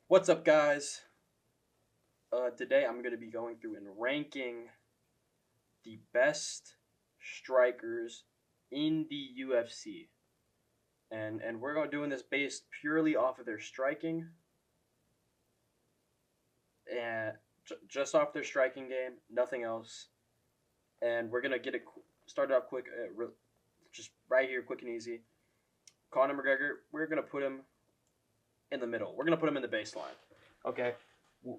What's up, guys? Today I'm going to be going through and ranking the best strikers in the UFC, and we're going doing this based purely off of their striking and just off their striking game, nothing else. And we're gonna get it started off quick, just right here, quick and easy. Conor McGregor, we're gonna put him in the middle. We're gonna put him in the baseline. Okay,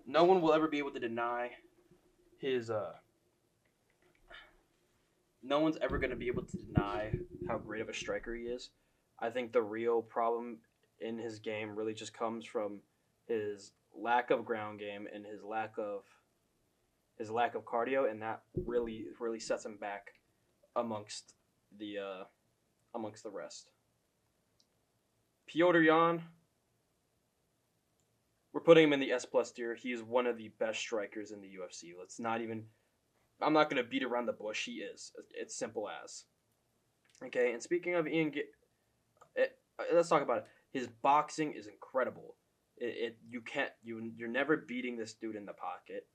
no one will ever be able to deny his no one's ever going to be able to deny how great of a striker he is. I think the real problem in his game really just comes from his lack of ground game and his lack of cardio, and that really sets him back amongst the rest. Piotr Jan, we're putting him in the S plus tier. He is one of the best strikers in the UFC. Let's not even. I'm not gonna beat around the bush. He is. It's simple as. Okay, and speaking of let's talk about it. His boxing is incredible. You can't you're never beating this dude in the pocket.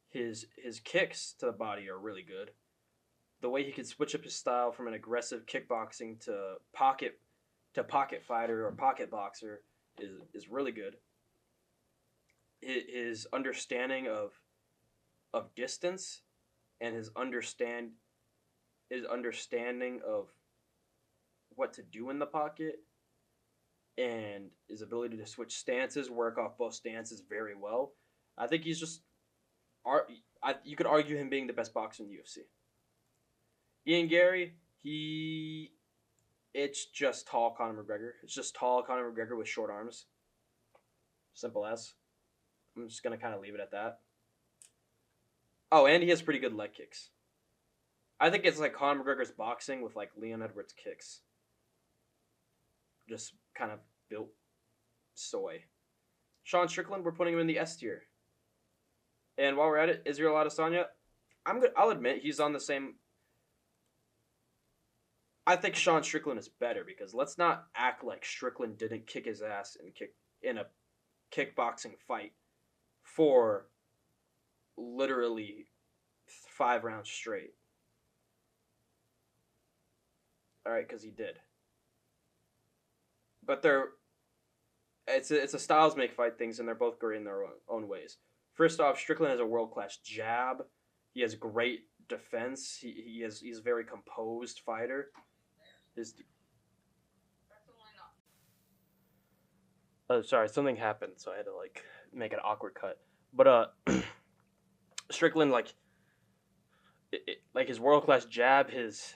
His kicks to the body are really good. The way he can switch up his style from an aggressive kickboxing to pocket fighter or pocket boxer is really good. His understanding of distance and his understanding of what to do in the pocket and his ability to switch stances, work off both stances very well. I think he's just you could argue him being the best boxer in the UFC. Ian Gary, it's just tall Conor McGregor. It's just tall Conor McGregor with short arms. Simple as. I'm just gonna kind of leave it at that. Oh, and he has pretty good leg kicks. I think it's like Conor McGregor's boxing with like Leon Edwards' kicks. Just kind of built soy. Sean Strickland, we're putting him in the S tier. And while we're at it, Israel Adesanya, I'll admit he's on the same. I think Sean Strickland is better because let's not act like Strickland didn't kick his ass in a kickboxing fight for literally 5 rounds straight. All right, because he did. But it's a styles make fight things, and they're both great in their own ways. First off, Strickland has a world class jab. He has great defense. He's a very composed fighter. His sorry, something happened, so I had to like make an awkward cut. But Strickland like his world class jab, his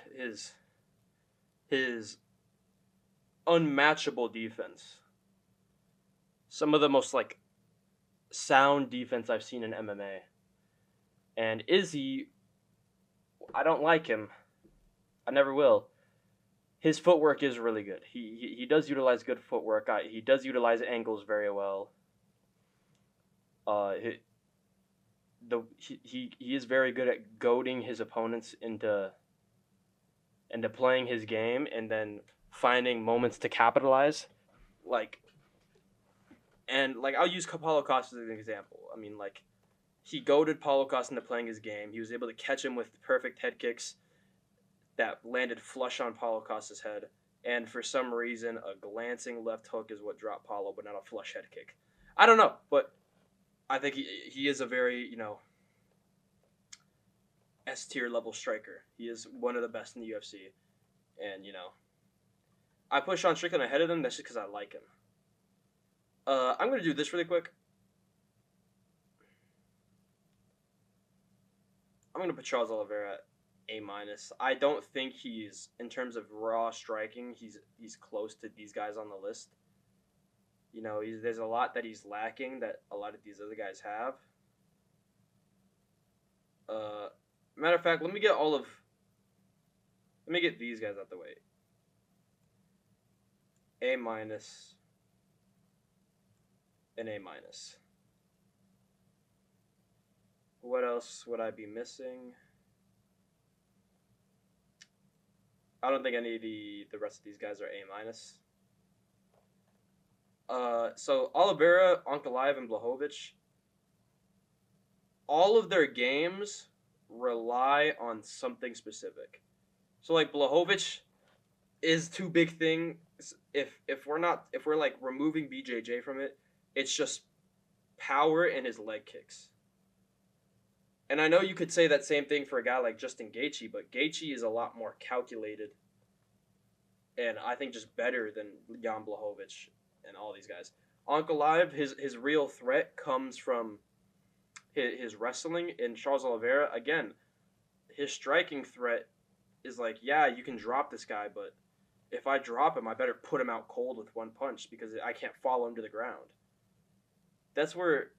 unmatchable defense. Some of the most like sound defense I've seen in MMA. And Izzy, I don't like him. I never will. His footwork is really good. He does utilize good footwork. He does utilize angles very well. He, he is very good at goading his opponents into playing his game and then finding moments to capitalize. Like I'll use Paulo Costa as an example. I mean, like he goaded Paulo Costa into playing his game. He was able to catch him with perfect head kicks that landed flush on Paulo Costa's head. And for some reason, a glancing left hook is what dropped Paulo, but not a flush head kick. I don't know, but I think he is a very, S tier level striker. He is one of the best in the UFC. And, I put Sean Strickland ahead of him. That's just because I like him. I'm going to do this really quick. I'm going to put Charles Oliveira at A minus. I don't think he's, in terms of raw striking, he's close to these guys on the list. There's a lot that he's lacking that a lot of these other guys have. Matter of fact, let me get these guys out the way. A minus and A minus. What else would I be missing? I don't think any of the rest of these guys are A minus. So Oliveira, Ankalaev, and Blachowicz, all of their games rely on something specific. So like Blachowicz is two big things. If we're like removing BJJ from it, it's just power and his leg kicks. And I know you could say that same thing for a guy like Justin Gaethje, but Gaethje is a lot more calculated, and I think just better than Jan Blachowicz and all these guys. Ankalaev, his real threat comes from his wrestling. In Charles Oliveira, again, his striking threat is like, yeah, you can drop this guy, but if I drop him, I better put him out cold with one punch because I can't follow him to the ground. That's where,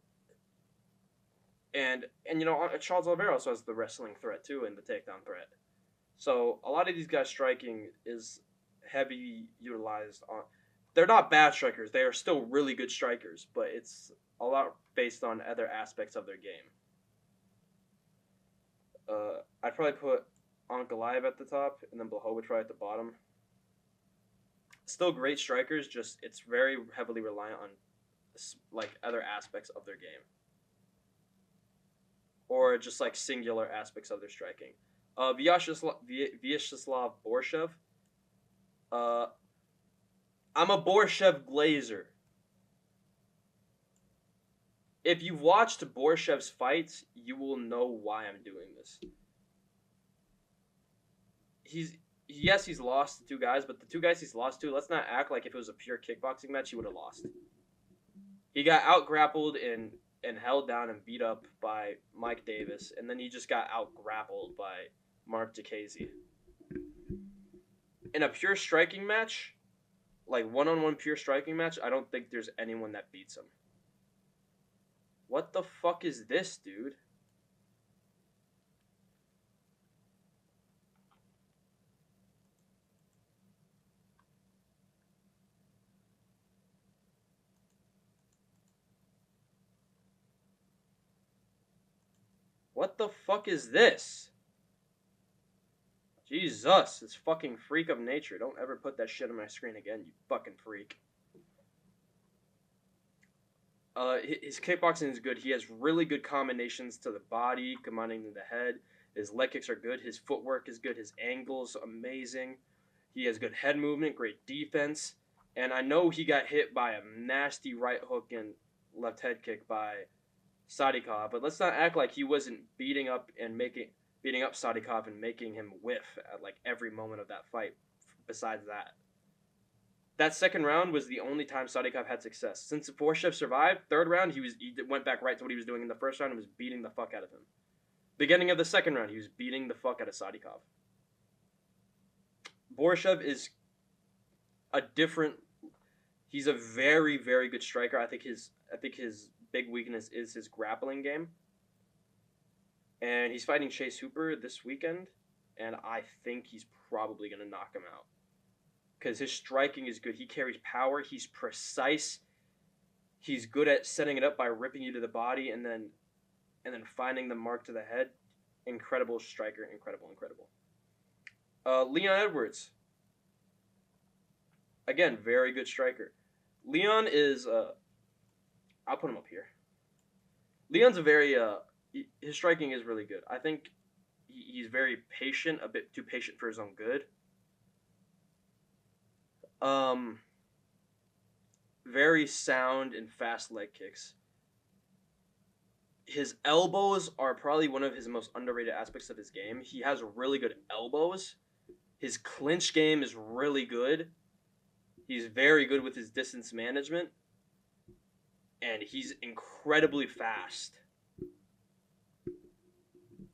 and you know, Charles Oliveira also has the wrestling threat too and the takedown threat. So a lot of these guys striking is heavy utilized on. They're not bad strikers. They are still really good strikers, but it's a lot based on other aspects of their game. I'd probably put Ankalaev at the top and then Blachowicz right at the bottom. Still great strikers, just it's very heavily reliant on like other aspects of their game, or just like singular aspects of their striking. Vyacheslav Borshev. Uh, I'm a Borshev glazer. If you've watched Borshev's fights, you will know why I'm doing this. He's lost to two guys, but the two guys he's lost to, let's not act like if it was a pure kickboxing match, he would have lost. He got out grappled and held down and beat up by Mike Davis, and then he just got out grappled by Mark Diakiese. In a pure striking match, like one-on-one pure striking match, I don't think there's anyone that beats him. What the fuck is this, dude? What the fuck is this? Jesus, this fucking freak of nature. Don't ever put that shit on my screen again, you fucking freak. His kickboxing is good. He has really good combinations to the body, combining to the head. His leg kicks are good. His footwork is good. His angles amazing. He has good head movement, great defense. And I know he got hit by a nasty right hook and left head kick by Sadikov, but let's not act like he wasn't beating up Sadikov and making him whiff at like every moment of that fight. Besides that second round was the only time Sadikov had success. Since Borshev survived, third round he went back right to what he was doing in the first round and was beating the fuck out of him. Beginning of the second round, he was beating the fuck out of Sadikov. Borshev is a different. He's a very, very good striker. I think his big weakness is his grappling game. And he's fighting Chase Hooper this weekend, and I think he's probably going to knock him out. Because his striking is good. He carries power. He's precise. He's good at setting it up by ripping you to the body and then finding the mark to the head. Incredible striker. Incredible. Leon Edwards. Again, very good striker. Leon is... I'll put him up here. Leon's a very... his striking is really good. I think he's very patient, a bit too patient for his own good. Very sound and fast leg kicks. His elbows are probably one of his most underrated aspects of his game. He has really good elbows. His clinch game is really good. He's very good with his distance management. And he's incredibly fast.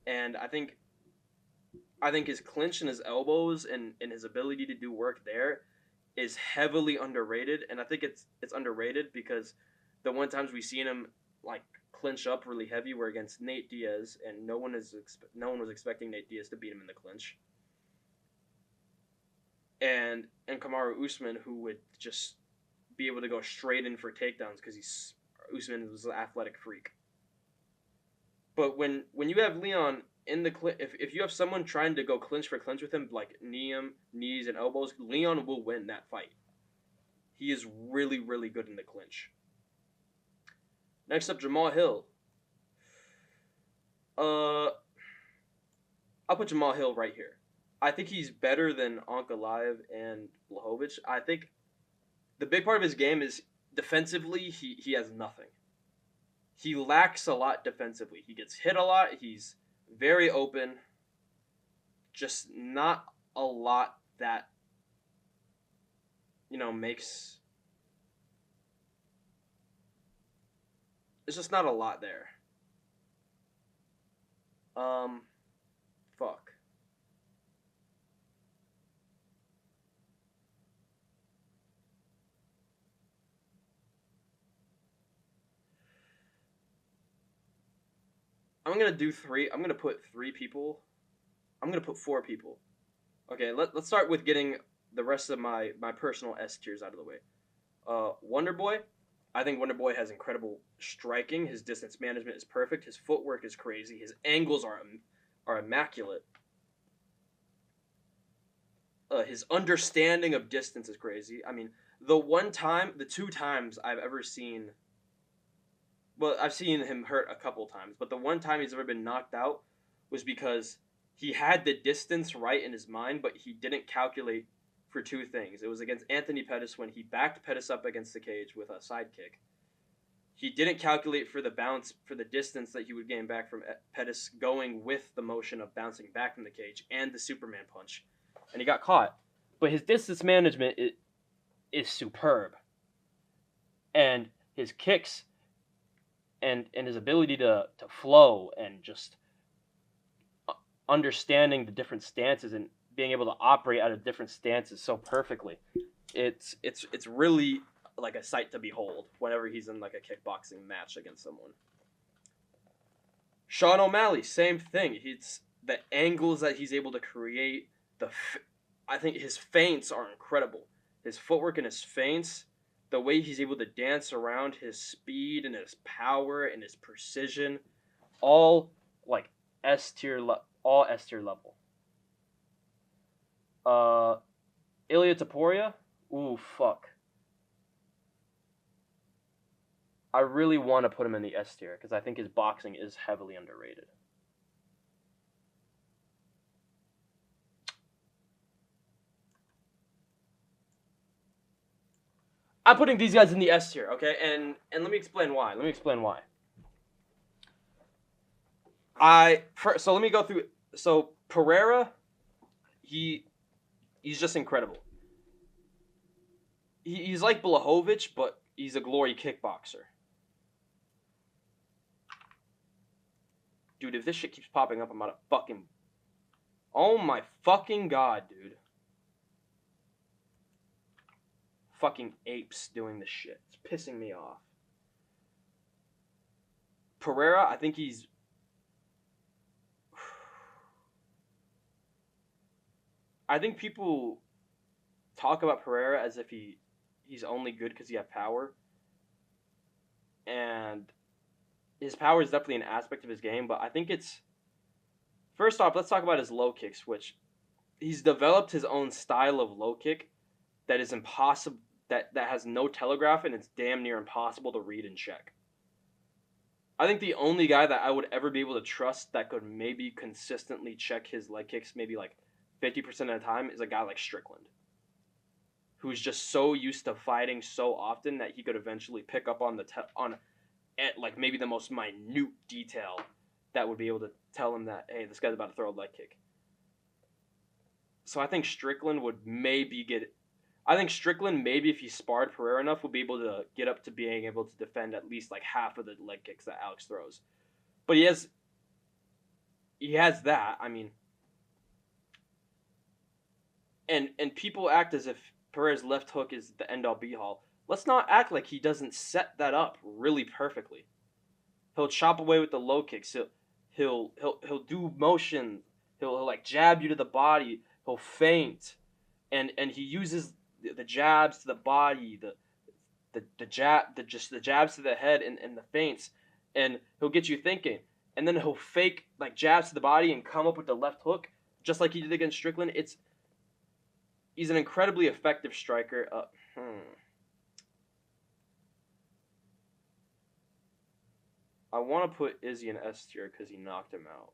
And I think his clinch and his elbows and his ability to do work there is heavily underrated, and I think it's underrated because the one times we've seen him like clinch up really heavy were against Nate Diaz, and no one was expecting Nate Diaz to beat him in the clinch. And Kamaru Usman, who would just be able to go straight in for takedowns because Usman was an athletic freak. But when you have Leon in the if you have someone trying to go clinch for clinch with him, like knees and elbows, Leon will win that fight. He is really, really good in the clinch. Next up, Jamal Hill. I'll put Jamal Hill right here. I think he's better than Ankalaev and Blachowicz. I think the big part of his game is defensively, he has nothing. He lacks a lot defensively. He gets hit a lot. He's very open. Just not a lot that, makes... It's just not a lot there. Fuck. I'm gonna do three. I'm gonna put three people. I'm gonna put four people. Okay, let's start with getting the rest of my personal S tiers out of the way. Wonder Boy. I think Wonder Boy has incredible striking. His distance management is perfect. His footwork is crazy. His angles are immaculate. His understanding of distance is crazy. I mean, the two times I've ever seen. Well, I've seen him hurt a couple times, but the one time he's ever been knocked out was because he had the distance right in his mind, but he didn't calculate for two things. It was against Anthony Pettis when he backed Pettis up against the cage with a side kick. He didn't calculate for the bounce, for the distance that he would gain back from Pettis going with the motion of bouncing back from the cage and the Superman punch. And he got caught. But his distance management is superb. And his kicks and his ability to flow and just understanding the different stances and being able to operate out of different stances so perfectly. It's really like a sight to behold whenever he's in like a kickboxing match against someone. Sean O'Malley, same thing. It's the angles that he's able to create. I think his feints are incredible. His footwork and his feints, the way he's able to dance around, his speed and his power and his precision, all like S-tier level. Ilya Taporia? Ooh, fuck. I really want to put him in the S tier because I think his boxing is heavily underrated. I'm putting these guys in the S tier, okay? And let me explain why. So let me go through. So Pereira, he's just incredible. He's like Blachowicz, but he's a glory kickboxer. Dude, if this shit keeps popping up, I'm out of fucking... Oh my fucking god, dude. Fucking apes doing this shit. It's pissing me off. Pereira, I think he's... I think people talk about Pereira as if he's only good because he has power. And his power is definitely an aspect of his game, but I think it's... First off, let's talk about his low kicks, which he's developed his own style of low kick that is impossible, that has no telegraph, and it's damn near impossible to read and check. I think the only guy that I would ever be able to trust that could maybe consistently check his leg kicks maybe like 50% of the time is a guy like Strickland, who's just so used to fighting so often that he could eventually pick up on like maybe the most minute detail that would be able to tell him that, hey, this guy's about to throw a leg kick. So I think Strickland would maybe if he sparred Pereira enough, would be able to get up to being able to defend at least like half of the leg kicks that Alex throws. But he has that. I mean, and people act as if Pereira's left hook is the end all be all. Let's not act like he doesn't set that up really perfectly. He'll chop away with the low kicks. He'll do motion. He'll like jab you to the body. He'll feint, and he uses the jabs to the body, the jabs to the head, and the feints, and he'll get you thinking. And then he'll fake like jabs to the body and come up with the left hook, just like he did against Strickland. He's an incredibly effective striker. I want to put Izzy in S tier because he knocked him out.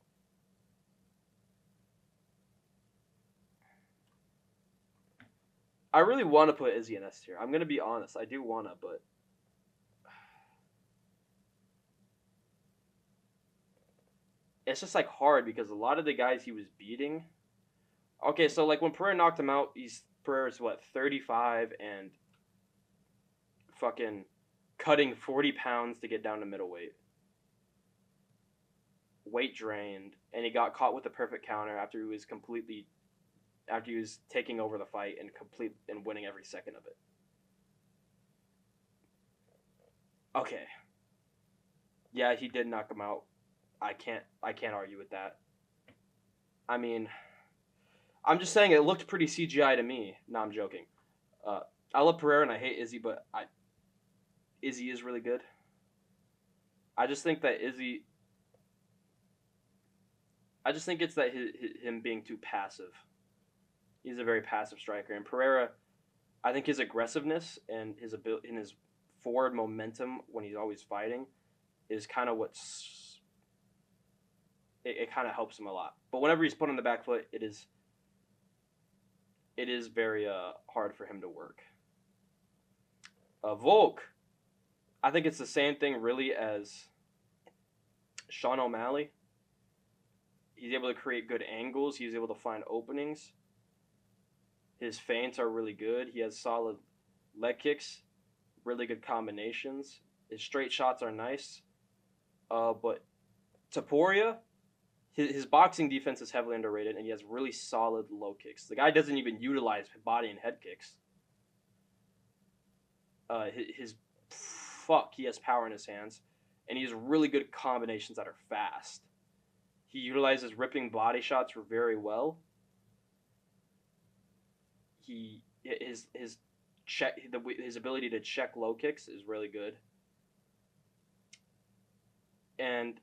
I really want to put Izzy in S tier. I'm gonna be honest. I do wanna, but it's just like hard because a lot of the guys he was beating. Okay, so like when Pereira knocked him out, Pereira's what 35 and fucking cutting 40 pounds to get down to middleweight. Weight drained, and he got caught with the perfect counter after he was taking over the fight and winning every second of it. Okay. Yeah, he did knock him out. I can't argue with that. I mean, I'm just saying it looked pretty CGI to me. No, I'm joking. I love Pereira and I hate Izzy, but Izzy is really good. I just think that Izzy. I just think it's that him being too passive. He's a very passive striker, and Pereira. I think his aggressiveness and his ability, and his forward momentum when he's always fighting, is kind of what's. It kind of helps him a lot, but whenever he's put on the back foot, it is very hard for him to work. Volk, I think it's the same thing really as Sean O'Malley. He's able to create good angles. He's able to find openings. His feints are really good. He has solid leg kicks, really good combinations. His straight shots are nice. But Taporia, his boxing defense is heavily underrated, and he has really solid low kicks. The guy doesn't even utilize body and head kicks. He has power in his hands, and he has really good combinations that are fast. He utilizes ripping body shots very well. His ability to check low kicks is really good, and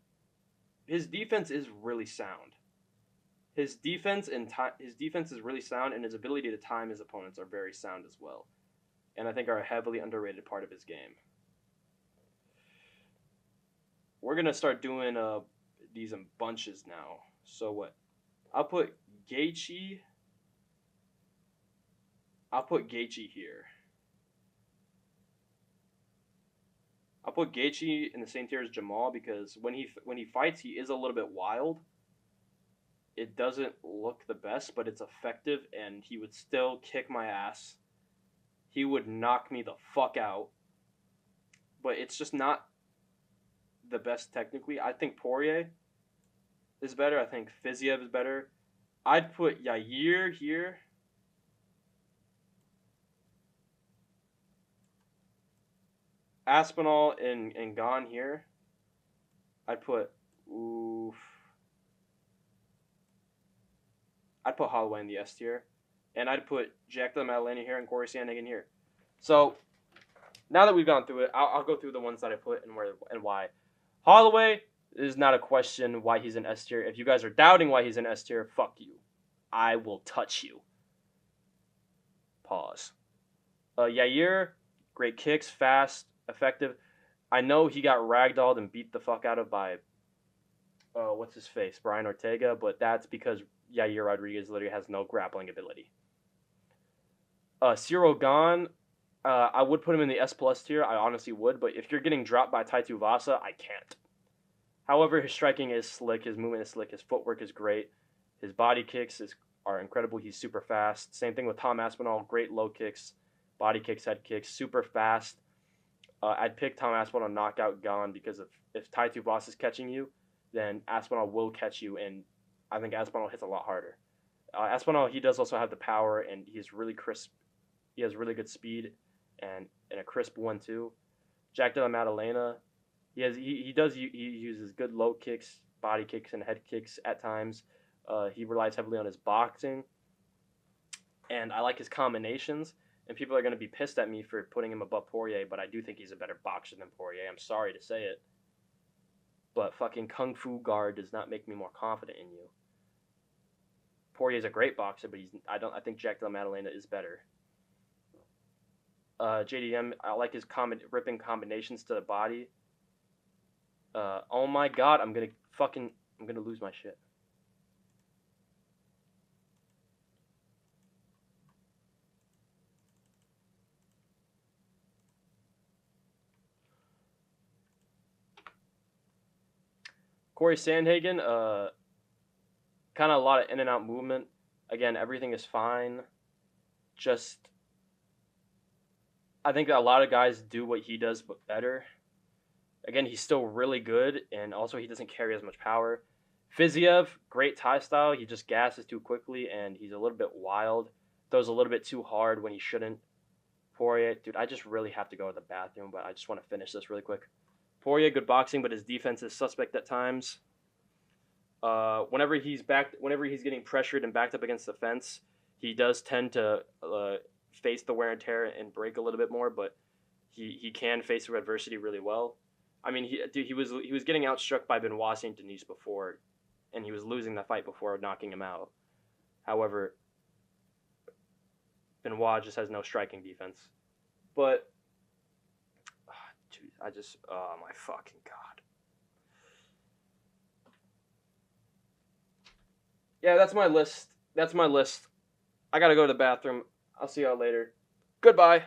his defense is really sound. His defense is really sound, and his ability to time his opponents are very sound as well, and I think are a heavily underrated part of his game. We're gonna start doing these in bunches now. So what? I'll put Gaethje here. I'll put Gaethje in the same tier as Jamal because when he fights, he is a little bit wild. It doesn't look the best, but it's effective, and he would still kick my ass. He would knock me the fuck out. But it's just not the best technically. I think Poirier is better. I think Fiziev is better. I'd put Yair here. Aspinall and Gane here. I'd put Holloway in the S tier. And I'd put Jack Della Maddalena here and Corey Sandhagen here. So now that we've gone through it, I'll go through the ones that I put and why. Holloway is not a question why he's in S tier. If you guys are doubting why he's in S tier, fuck you. I will touch you. Pause. Yair, great kicks, fast, effective. I know he got ragdolled and beat the fuck out of by what's his face, Brian Ortega, but that's because Yair Rodriguez literally has no grappling ability. Cyril Gane, I would put him in the S plus tier. I honestly would, but if you're getting dropped by Tai Tuivasa, I can't. However, his striking is slick, his movement is slick, his footwork is great, his body kicks are incredible. He's super fast. Same thing with Tom Aspinall, great low kicks, body kicks, head kicks, super fast. I'd pick Tom Aspinall to knock out Gane because if Tai Tuivasa is catching you, then Aspinall will catch you, and I think Aspinall hits a lot harder. Aspinall, he does also have the power, and he's really crisp. He has really good speed and a crisp 1-2. Jack Della Maddalena, he uses good low kicks, body kicks, and head kicks at times. He relies heavily on his boxing, and I like his combinations. And people are going to be pissed at me for putting him above Poirier, but I do think he's a better boxer than Poirier. I'm sorry to say it, but fucking Kung Fu guard does not make me more confident in you. Poirier's a great boxer, but I think Jack Della Maddalena is better. JDM, I like his ripping combinations to the body. Oh my god, I'm gonna lose my shit. Corey Sandhagen, kind of a lot of in and out movement. Again, everything is fine. Just, I think that a lot of guys do what he does, but better. Again, he's still really good, and also he doesn't carry as much power. Fiziev, great tie style. He just gasses too quickly, and he's a little bit wild. Throws a little bit too hard when he shouldn't. Poirier, dude, I just really have to go to the bathroom, but I just want to finish this really quick. Poirier, good boxing, but his defense is suspect at times. Whenever he's getting pressured and backed up against the fence, he does tend to face the wear and tear and break a little bit more, but he can face through adversity really well. I mean, he was getting outstruck by Benoit St. Denis before, and he was losing the fight before knocking him out. However, Benoit just has no striking defense. But, dude, oh my fucking god. Yeah, that's my list. I gotta go to the bathroom. I'll see y'all later. Goodbye.